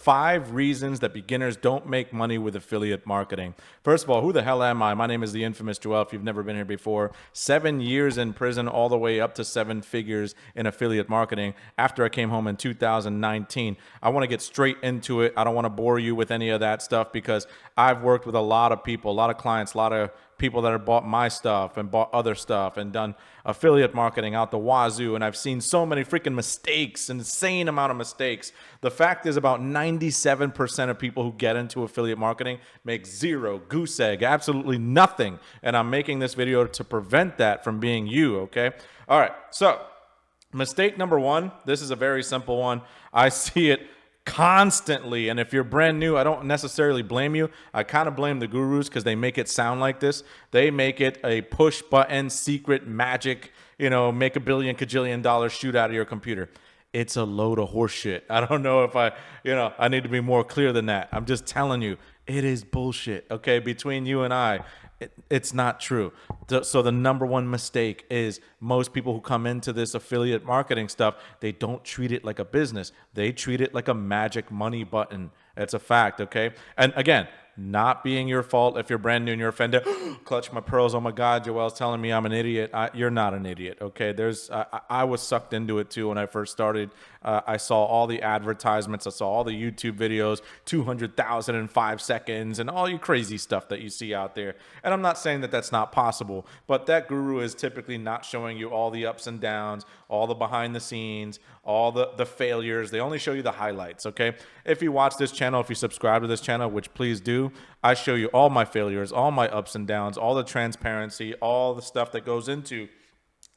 5 reasons that beginners don't make money with affiliate marketing. First of all, who the hell am I? My name is the infamous Joel, if you've never been here before. 7 years in prison, all the way up to 7 figures in affiliate marketing after I came home in 2019. I want to get straight into it. I don't want to bore you with any of that stuff because I've worked with a lot of people, a lot of clients, a lot of people that have bought my stuff and bought other stuff and done affiliate marketing out the wazoo, and I've seen so many freaking mistakes, an insane amount of mistakes. The fact is about 97% of people who get into affiliate marketing make zero, goose egg, absolutely nothing, and I'm making this video to prevent that from being you, okay? All right, so mistake number 1, this is a very simple one. I see it constantly, and if you're brand new, I don't necessarily blame you. I kind of blame the gurus because they make it sound like this. They make it a push button secret magic, make a billion kajillion dollars shoot out of your computer. It's a load of horse shit. I don't know if I need to be more clear than that. I'm just telling you, it is bullshit. Okay, between you and I, it's not true. So the number one mistake is most people who come into this affiliate marketing stuff, they don't treat it like a business. They treat it like a magic money button. It's a fact, okay? And again, not being your fault if you're brand new and you're offended. Clutch my pearls. Oh my God, Joel's telling me I'm an idiot. You're not an idiot, okay? I was sucked into it too when I first started. I saw all the advertisements. I saw all the YouTube videos, 200,000 in 5 seconds, and all you crazy stuff that you see out there. And I'm not saying that that's not possible, but that guru is typically not showing you all the ups and downs, all the behind the scenes, all the failures. They only show you the highlights, okay? If you watch this channel, if you subscribe to this channel, which please do, I show you all my failures, all my ups and downs, all the transparency, all the stuff that goes into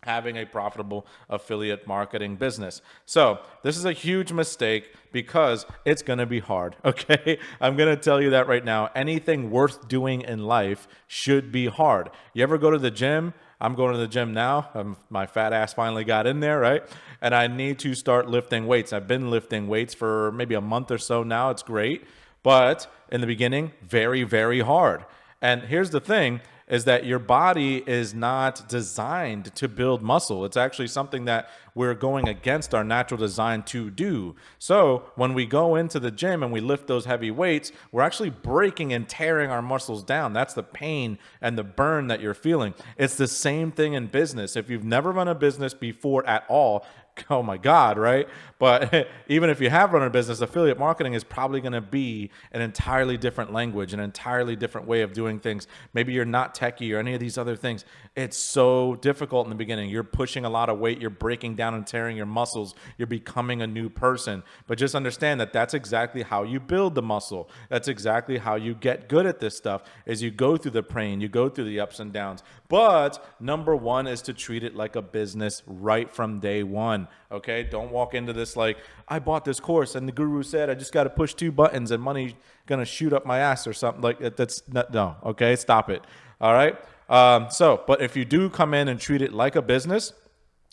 having a profitable affiliate marketing business. So this is a huge mistake because it's going to be hard, okay? I'm going to tell you that right now. Anything worth doing in life should be hard. You ever go to the gym? I'm going to the gym now. My fat ass finally got in there, right? And I need to start lifting weights. I've been lifting weights for maybe a month or so now. It's great. But in the beginning, very, very hard. And here's the thing, is that your body is not designed to build muscle. It's actually something that we're going against our natural design to do. So when we go into the gym and we lift those heavy weights, we're actually breaking and tearing our muscles down. That's the pain and the burn that you're feeling. It's the same thing in business. If you've never run a business before at all, oh my God, right? But even if you have run a business, affiliate marketing is probably going to be an entirely different language, an entirely different way of doing things. Maybe you're not techie or any of these other things. It's so difficult in the beginning. You're pushing a lot of weight. You're breaking down and tearing your muscles. You're becoming a new person. But just understand that that's exactly how you build the muscle. That's exactly how you get good at this stuff, is you go through the pain, you go through the ups and downs. But number 1 is to treat it like a business right from day one. Okay, don't walk into this like, I bought this course and the guru said I just got to push 2 buttons and money's gonna shoot up my ass or something like that. That's not, no. Okay, stop it. All right. But if you do come in and treat it like a business,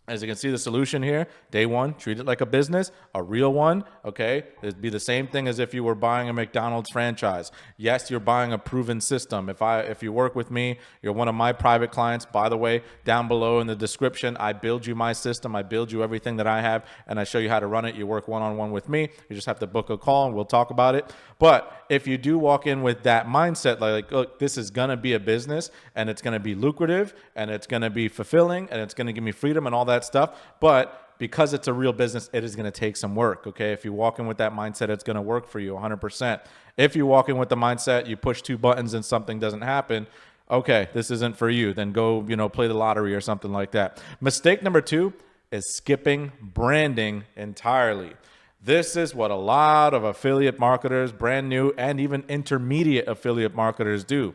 as you can see, the solution here, day 1, treat it like a business, a real one, okay? It'd be the same thing as if you were buying a McDonald's franchise. Yes, you're buying a proven system. If you work with me, you're one of my private clients. By the way, down below in the description, I build you my system. I build you everything that I have, and I show you how to run it. You work one-on-one with me. You just have to book a call, and we'll talk about it. But if you do walk in with that mindset, like, look, this is going to be a business, and it's going to be lucrative, and it's going to be fulfilling, and it's going to give me freedom and all that stuff, but because it's a real business, it is going to take some work, okay? If you walk in with that mindset, it's going to work for you 100%. If you walk in with the mindset, you push 2 buttons and something doesn't happen, okay, this isn't for you. Then go, play the lottery or something like that. Mistake number 2 is skipping branding entirely. This is what a lot of affiliate marketers, brand new and even intermediate affiliate marketers do,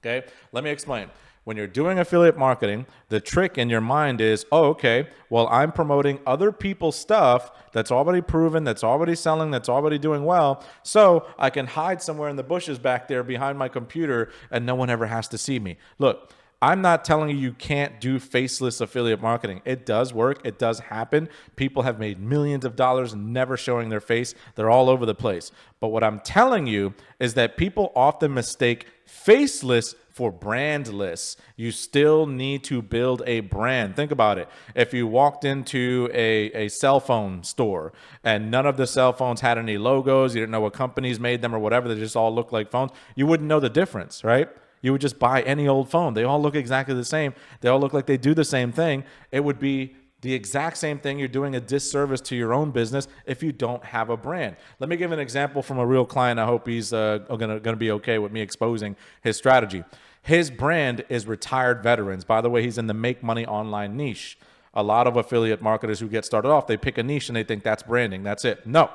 okay? Let me explain. When you're doing affiliate marketing, the trick in your mind is, oh, okay, well, I'm promoting other people's stuff that's already proven, that's already selling, that's already doing well, so I can hide somewhere in the bushes back there behind my computer and no one ever has to see me. Look, I'm not telling you you can't do faceless affiliate marketing. It does work. It does happen. People have made millions of dollars never showing their face. They're all over the place. But what I'm telling you is that people often mistake faceless for brandless. You still need to build a brand. Think about it. If you walked into a cell phone store and none of the cell phones had any logos, you didn't know what companies made them or whatever, they just all look like phones, you wouldn't know the difference, right? You would just buy any old phone. They all look exactly the same. They all look like they do the same thing. It would be the exact same thing. You're doing a disservice to your own business if you don't have a brand. Let me give an example from a real client. I hope he's gonna be okay with me exposing his strategy. His brand is Retired Veterans. By the way, he's in the make money online niche. A lot of affiliate marketers who get started off, they pick a niche and they think that's branding. That's it. No,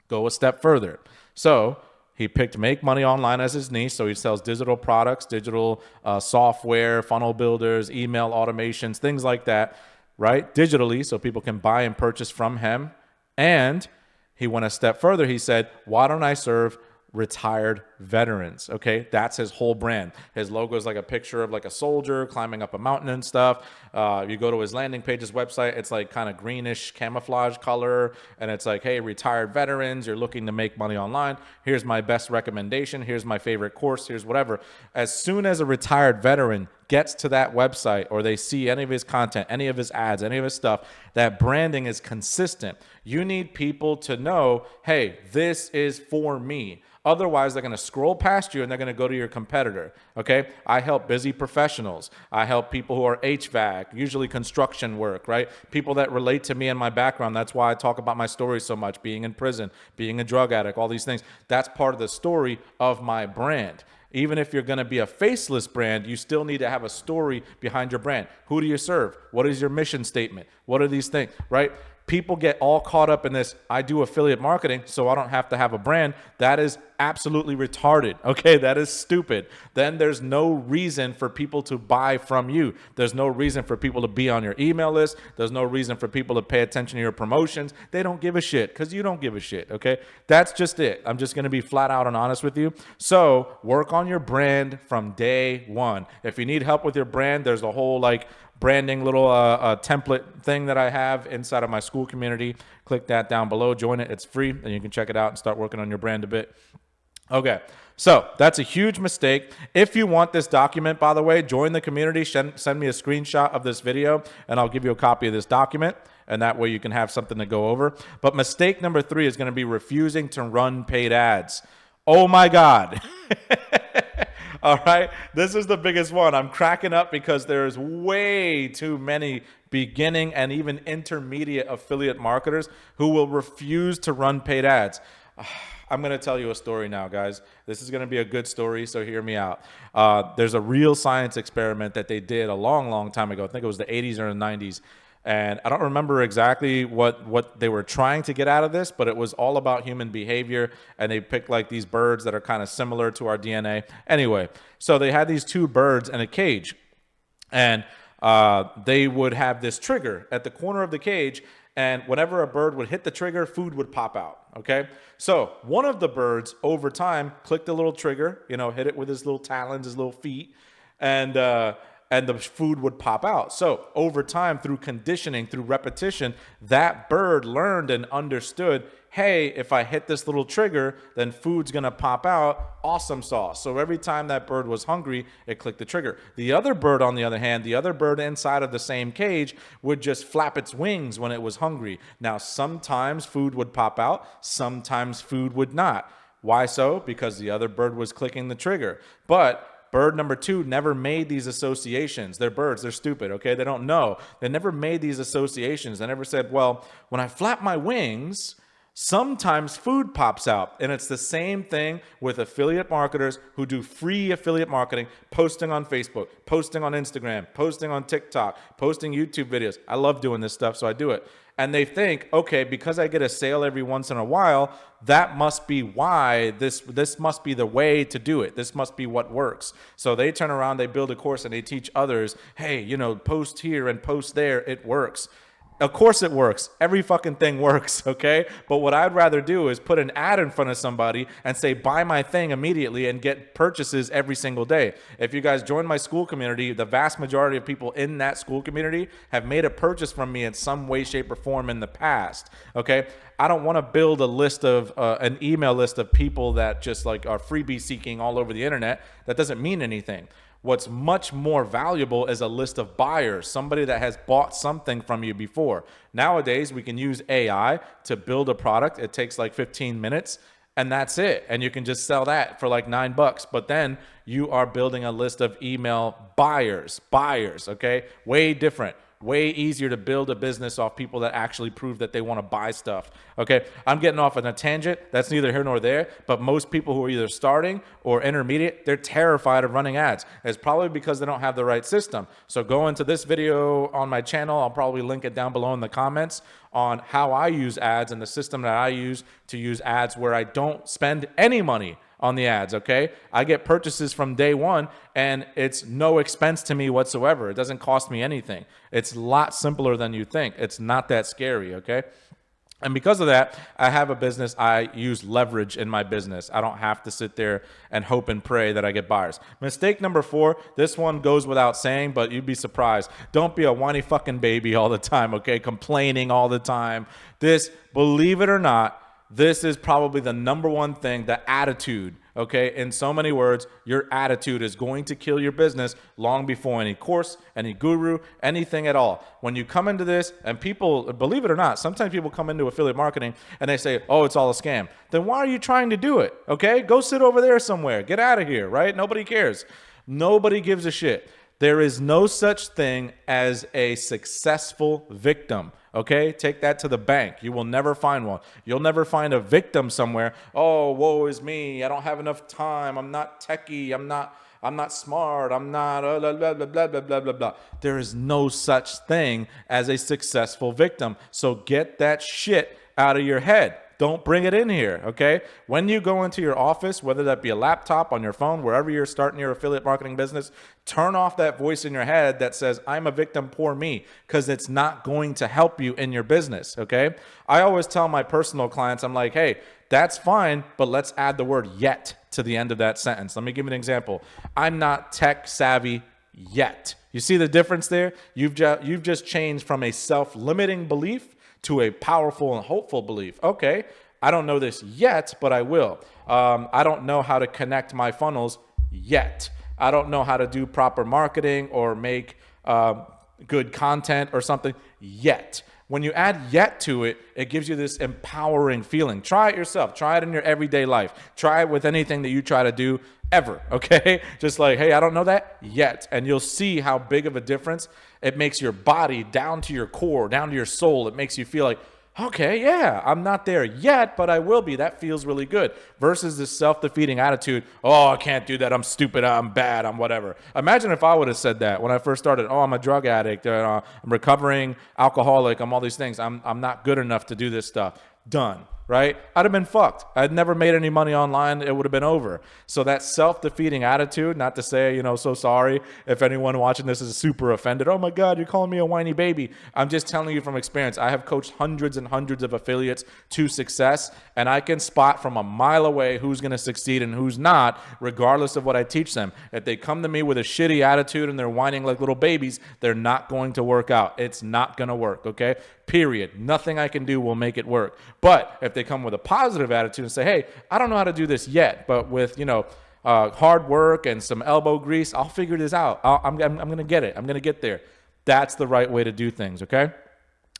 go a step further. So he picked make money online as his niche. So he sells digital products, digital software, funnel builders, email automations, things like that, right? Digitally, so people can buy and purchase from him. And he went a step further. He said, why don't I serve retired veterans? Okay, that's his whole brand. His logo is like a picture of like a soldier climbing up a mountain and stuff. You go to his landing page, his website, it's like kind of greenish camouflage color, and it's like, hey, retired veterans, you're looking to make money online, here's my best recommendation, here's my favorite course, here's whatever. As soon as a retired veteran gets to that website or they see any of his content, any of his ads, any of his stuff, that branding is consistent. You need people to know, hey, this is for me. Otherwise, they're going to scroll past you and they're going to go to your competitor. Okay? I help busy professionals. I help people who are HVAC, usually construction work, right? People that relate to me and my background. That's why I talk about my story so much, being in prison, being a drug addict, all these things. That's part of the story of my brand. Even if you're going to be a faceless brand, you still need to have a story behind your brand. Who do you serve? What is your mission statement? What are these things, right? People get all caught up in this, I do affiliate marketing, so I don't have to have a brand. That is absolutely retarded, okay? That is stupid. Then there's no reason for people to buy from you. There's no reason for people to be on your email list. There's no reason for people to pay attention to your promotions. They don't give a shit because you don't give a shit, okay? That's just it. I'm just going to be flat out and honest with you. So work on your brand from day one. If you need help with your brand, there's a whole like branding little template thing that I have inside of my school community. Click that down below, join it, it's free, and you can check it out and start working on your brand a bit. Okay, so that's a huge mistake. If you want this document, by the way, join the community, send me a screenshot of this video, and I'll give you a copy of this document, and that way you can have something to go over. But mistake number 3 is going to be refusing to run paid ads. Oh my God. All right, this is the biggest one. I'm cracking up because there's way too many beginning and even intermediate affiliate marketers who will refuse to run paid ads. I'm going to tell you a story now, guys. This is going to be a good story, so hear me out. There's a real science experiment that they did a long, long time ago. I think it was the 80s or the 90s. And I don't remember exactly what they were trying to get out of this, but it was all about human behavior. And they picked like these birds that are kind of similar to our DNA. Anyway, so they had these 2 birds in a cage. And they would have this trigger at the corner of the cage. And whenever a bird would hit the trigger, food would pop out. Okay. So one of the birds over time clicked the little trigger, hit it with his little talons, his little feet. And the food would pop out. So over time, through conditioning, through repetition, that bird learned and understood, hey, if I hit this little trigger, then food's going to pop out. Awesome sauce. So every time that bird was hungry, it clicked the trigger. The other bird, on the other hand, the other bird inside of the same cage would just flap its wings when it was hungry. Now, sometimes food would pop out. Sometimes food would not. Why so? Because the other bird was clicking the trigger. But bird number 2 never made these associations. They're birds. They're stupid, okay? They don't know. They never made these associations. They never said, well, when I flap my wings, sometimes food pops out. And it's the same thing with affiliate marketers who do free affiliate marketing, posting on Facebook, posting on Instagram, posting on TikTok, posting YouTube videos. I love doing this stuff, so I do it. And they think, okay, because I get a sale every once in a while, that must be why this must be the way to do it. This must be what works. So they turn around, they build a course, and they teach others, hey, post here and post there. It works. Of course it works. Every fucking thing works, okay? But what I'd rather do is put an ad in front of somebody and say, buy my thing immediately and get purchases every single day. If you guys join my school community, the vast majority of people in that school community have made a purchase from me in some way, shape, or form in the past, okay? I don't want to build a list of, an email list of people that just like are freebie seeking all over the internet. That doesn't mean anything. What's much more valuable is a list of buyers, somebody that has bought something from you before. Nowadays, we can use AI to build a product. It takes like 15 minutes and that's it. And you can just sell that for like $9. But then you are building a list of email buyers, okay? Way different. Way easier to build a business off people that actually prove that they want to buy stuff. Okay, I'm getting off on a tangent. That's neither here nor there. But most people who are either starting or intermediate, they're terrified of running ads. It's probably because they don't have the right system. So go into this video on my channel. I'll probably link it down below in the comments on how I use ads and the system that I use to use ads where I don't spend any money on the ads, okay? I get purchases from day one and it's no expense to me whatsoever. It doesn't cost me anything. It's a lot simpler than you think. It's not that scary, okay? And because of that, I have a business. I use leverage in my business. I don't have to sit there and hope and pray that I get buyers. Mistake number 4, this one goes without saying, but you'd be surprised. Don't be a whiny fucking baby all the time, okay? Complaining all the time. This, believe it or not, this is probably the number one thing, the attitude, okay? In so many words, your attitude is going to kill your business long before any course, any guru, anything at all. When you come into this, and people, believe it or not, sometimes people come into affiliate marketing and they say, oh, it's all a scam. Then why are you trying to do it, okay? Go sit over there somewhere. Get out of here, right? Nobody cares. Nobody gives a shit. There is no such thing as a successful victim. Okay, take that to the bank. You will never find one. You'll never find a victim somewhere. Oh, woe is me. I don't have enough time. I'm not techie. I'm not smart. I'm not blah, blah, blah, blah, blah, blah, blah. There is no such thing as a successful victim. So get that shit out of your head. Don't bring it in here, okay? When you go into your office, whether that be a laptop, on your phone, wherever you're starting your affiliate marketing business, turn off that voice in your head that says, I'm a victim, poor me, because it's not going to help you in your business, okay? I always tell my personal clients, I'm like, hey, that's fine, but let's add the word yet to the end of that sentence. Let me give you an example. I'm not tech savvy yet. You see the difference there? You've just changed from a self-limiting belief to a powerful and hopeful belief. Okay, I don't know this yet, but I will. I don't know how to connect my funnels yet. I don't know how to do proper marketing or make good content or something yet. When you add yet to it, it gives you this empowering feeling. Try it yourself. Try it in your everyday life. Try it with anything that you try to do ever, okay? Just like, hey, I don't know that yet. And you'll see how big of a difference it makes your body down to your core, down to your soul. It makes you feel like, okay, yeah, I'm not there yet, but I will be. That feels really good. Versus this self-defeating attitude, oh, I can't do that. I'm stupid. I'm bad. I'm whatever. Imagine if I would have said that when I first started. Oh, I'm a drug addict. I'm recovering alcoholic. I'm all these things. I'm not good enough to do this stuff. Done. Right? I'd have been fucked. I'd never made any money online. It would have been over. So that self-defeating attitude, not to say, so sorry if anyone watching this is super offended. Oh my God, you're calling me a whiny baby. I'm just telling you from experience. I have coached hundreds and hundreds of affiliates to success, and I can spot from a mile away who's going to succeed and who's not, regardless of what I teach them. If they come to me with a shitty attitude and they're whining like little babies, they're not going to work out. It's not going to work, okay? Period. Nothing I can do will make it work. But if they come with a positive attitude and say, hey, I don't know how to do this yet, but with, hard work and some elbow grease, I'll figure this out. I'm going to get it. I'm going to get there. That's the right way to do things, okay?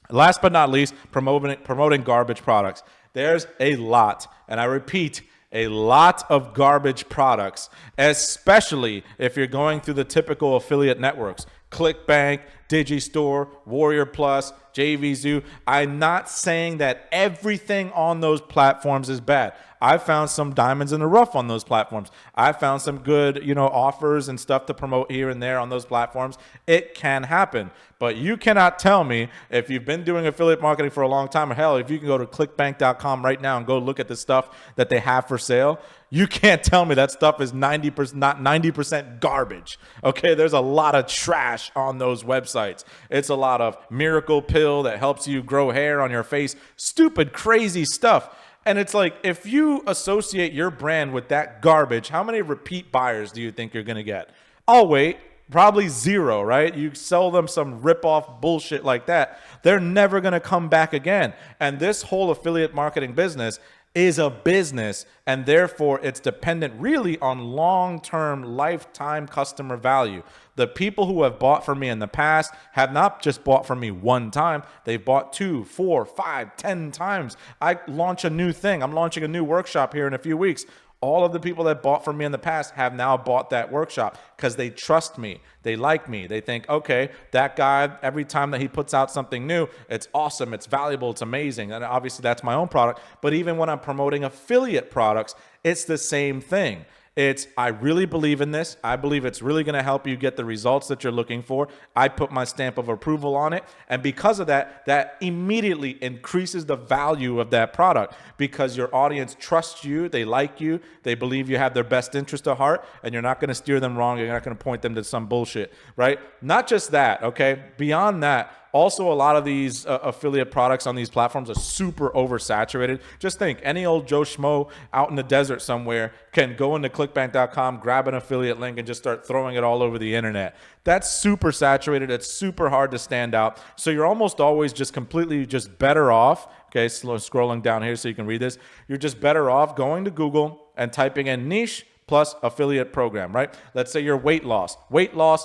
Last but not least, promoting garbage products. There's a lot, and I repeat, a lot of garbage products, especially if you're going through the typical affiliate networks. ClickBank, Digistore, Warrior Plus, JVZoo. I'm not saying that everything on those platforms is bad. I found some diamonds in the rough on those platforms. I found some good, offers and stuff to promote here and there on those platforms. It can happen. But you cannot tell me if you've been doing affiliate marketing for a long time, or hell, if you can go to clickbank.com right now and go look at the stuff that they have for sale, you can't tell me that stuff is 90% garbage. Okay, there's a lot of trash on those websites. websites. It's a lot of miracle pill that helps you grow hair on your face. Stupid, crazy stuff. And it's like, if you associate your brand with that garbage, how many repeat buyers do you think you're going to get? I'll wait. Probably zero, right? You sell them some rip-off bullshit like that, they're never going to come back again. And this whole affiliate marketing business is a business, and therefore it's dependent really on long-term lifetime customer value. The people who have bought from me in the past have not just bought from me one time, they've bought 2, 4, 5, 10 times. I launch a new thing. I'm launching a new workshop here in a few weeks. All of the people that bought from me in the past have now bought that workshop because they trust me. They like me. They think, okay, that guy, every time that he puts out something new, it's awesome, it's valuable, it's amazing. And obviously that's my own product. But even when I'm promoting affiliate products, it's the same thing. It's, I really believe in this. I believe it's really going to help you get the results that you're looking for. I put my stamp of approval on it. And because of that, that immediately increases the value of that product because your audience trusts you. They like you. They believe you have their best interest at heart, and you're not going to steer them wrong. You're not going to point them to some bullshit, right? Not just that, okay? Beyond that, also, a lot of these affiliate products on these platforms are super oversaturated. Just think, any old Joe Schmo out in the desert somewhere can go into clickbank.com, grab an affiliate link, and just start throwing it all over the internet. That's super saturated. It's super hard to stand out. So you're almost always just completely just better off. Okay, scrolling down here so you can read this. You're just better off going to Google and typing in niche plus affiliate program, right? Let's say you're weight loss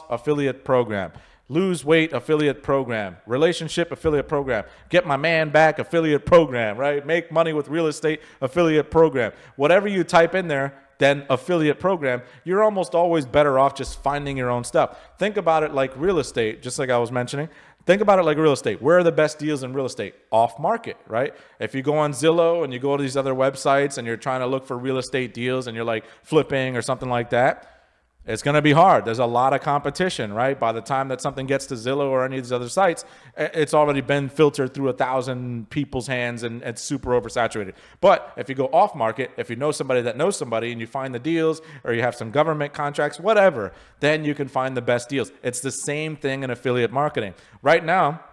affiliate program. Lose weight affiliate program, relationship affiliate program, get my man back affiliate program, right? Make money with real estate affiliate program. Whatever you type in there, then affiliate program, you're almost always better off just finding your own stuff. Think about it like real estate, just like I was mentioning. Think about it like real estate. Where are the best deals in real estate? Off market, right? If you go on Zillow and you go to these other websites and you're trying to look for real estate deals and you're like flipping or something like that, it's going to be hard. There's a lot of competition, right? By the time that something gets to Zillow or any of these other sites, it's already been filtered through 1,000 people's hands and it's super oversaturated. But if you go off market, if you know somebody that knows somebody and you find the deals or you have some government contracts, whatever, then you can find the best deals. It's the same thing in affiliate marketing. Right now,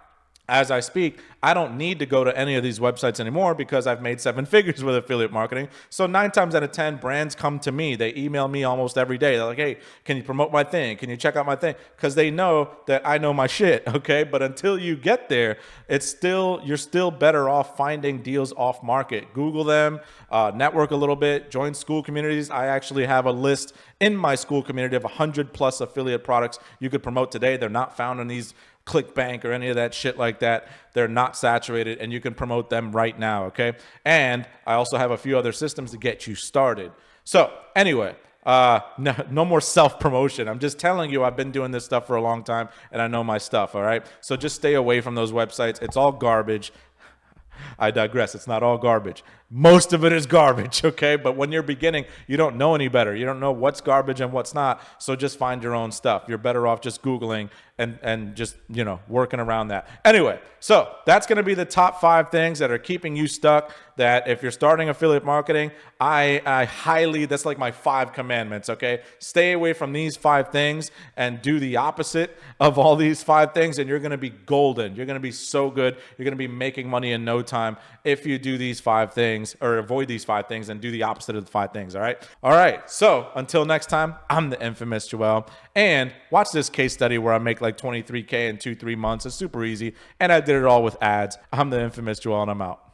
as I speak, I don't need to go to any of these websites anymore because I've made 7 figures with affiliate marketing. So 9 times out of 10, brands come to me. They email me almost every day. They're like, hey, can you promote my thing? Can you check out my thing? Because they know that I know my shit, okay? But until you get there, you're still better off finding deals off market. Google them, network a little bit, join school communities. I actually have a list in my school community of 100 plus affiliate products you could promote today. They're not found in these ClickBank or any of that shit like that. They're not saturated and you can promote them right now, okay? And I also have a few other systems to get you started. So anyway, no more self-promotion. I'm just telling you I've been doing this stuff for a long time and I know my stuff, all right? So just stay away from those websites. It's all garbage. I digress. It's not all garbage. Most of it is garbage, okay? But when you're beginning, you don't know any better. You don't know what's garbage and what's not. So just find your own stuff. You're better off just Googling and just, working around that. Anyway, so that's going to be the top 5 things that are keeping you stuck, that if you're starting affiliate marketing, I highly, that's like my 5 commandments, okay? Stay away from these 5 things and do the opposite of all these 5 things, and you're going to be golden. You're going to be so good. You're going to be making money in no time if you do these 5 things or avoid these 5 things and do the opposite of the 5 things, all right? All right, so until next time, I'm the infamous Joel, and watch this case study where I make like $23K in 2-3 months. It's super easy, and I did it all with ads. I'm the infamous Joel, and I'm out.